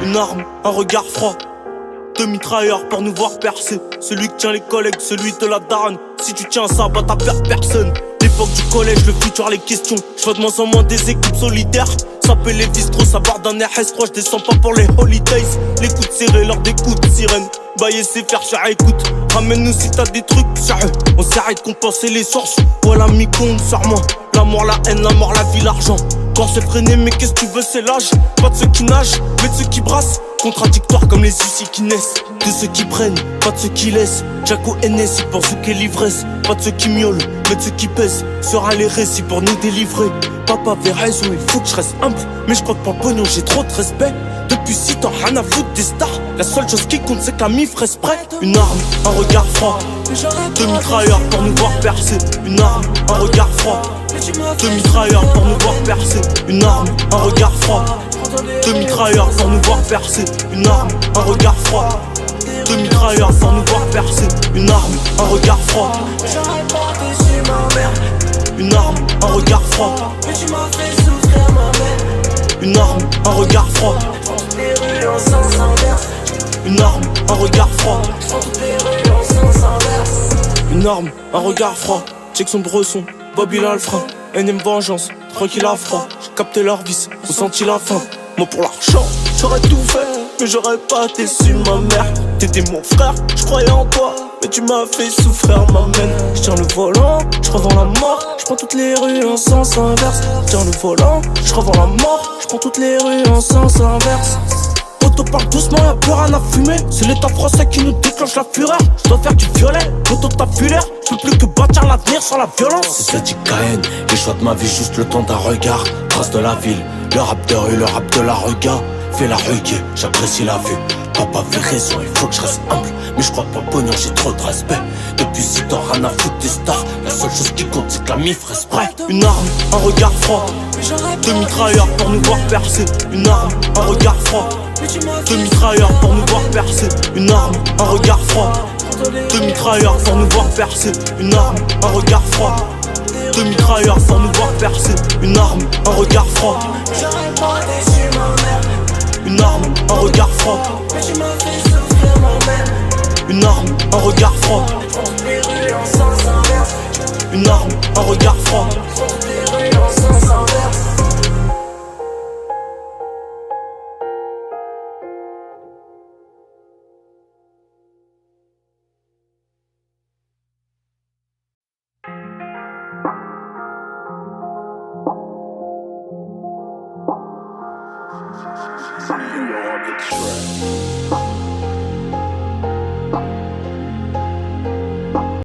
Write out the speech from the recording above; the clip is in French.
Une arme, un regard froid, deux mitrailleurs pour nous voir percer. Celui qui tient les collègues, celui de la daronne. Si tu tiens ça, bah t'as peur personne. L'époque du collège, le futur, les questions. J'vois de moins en moins des équipes solidaires. Ça peut les bistros, ça barre d'un RS3. J'descends pas pour les holidays. Les coups de serrés lors des coups de sirène. Bailler c'est faire cher, écoute. Ramène-nous si t'as des trucs sérieux. On s'arrête de compenser les sources. Voilà mi compte sur moi. L'amour, la haine, la mort, la vie, l'argent. Quand c'est freiné, mais qu'est-ce que tu veux, c'est l'âge. Pas de ceux qui nagent, mais de ceux qui brassent. Contradictoire comme les soucis qui naissent. De ceux qui prennent, pas de ceux qui laissent. Jaco NS, pour ceux qui est l'ivresse. Pas de ceux qui miaulent, mais de ceux qui pèsent. Sera les récits pour nous délivrer. Papa avait raison, il faut que je reste humble. Mais je crois que pour le pognon, j'ai trop de respect. Depuis 6 ans, rien à foutre des stars. La seule chose qui compte, c'est que la mif reste prête. Une arme, un regard froid. Deux mitrailleurs pour nous voir percer. Une arme, un regard froid. Deux mitrailleurs pour nous voir percer. Une arme, un regard froid. Deux mitrailleurs pour nous voir percer. Une arme, un regard froid. Deux mitrailleurs pour nous voir percer. Une arme, un regard froid. J'aurais pas déçu ma mère. Une arme, un regard froid. Mais tu m'as fait souffrir ma mère. Une arme, un regard froid. Toutes les rues en sens inverse. Une arme, un regard froid. Toutes les rues en sens inverse. Une arme, un regard froid. Check son bresson, Bobby l'a le frein. Énième vengeance, tranquille à froid. J'ai capté leur vice, ressenti la faim. Moi pour l'argent, j'aurais tout fait, mais j'aurais pas déçu ma mère. T'étais mon frère, je croyais en toi, mais tu m'as fait souffrir ma mène. Je tiens le volant, je revends la mort. Je prends toutes les rues en sens inverse. Je tiens le volant, je revends la mort. Je prends toutes les rues en sens inverse. Poto parle doucement, y'a plus rien à fumer. C'est l'état français qui nous déclenche la fureur. Je dois faire du violet, poto t'as vu l'air. Je peux plus que bâtir l'avenir sans la violence. C'est ça dit Cahen, les choix de ma vie, juste le temps d'un regard. Trace de la ville, le rap de rue, le rap de la regard. Fais la ruguée, j'apprécie la vue. Papa avait raison, il faut que je reste humble. Mais je crois pas le pognon, j'ai trop de respect. Depuis 6 ans, rien à foutre des stars. La seule chose qui compte, c'est que la mif reste prête. Une arme, un regard froid. Deux mitrailleurs pour nous voir percer. Une arme, un regard froid. Deux mitrailleurs pour nous voir percer. Une arme, un regard froid. Deux mitrailleurs pour nous voir percer. Une arme, un regard froid. Deux mitrailleurs pour nous voir percer. Une arme, un regard froid. J'aurais pas déçu ma mère. Une arme, un regard froid. Mais tu m'as fait souffrir ma mère. Une arme, un regard froid. Toutes les rues en sens inverse. Une arme, un regard froid. Toutes les rues en sens inverse. You are the track.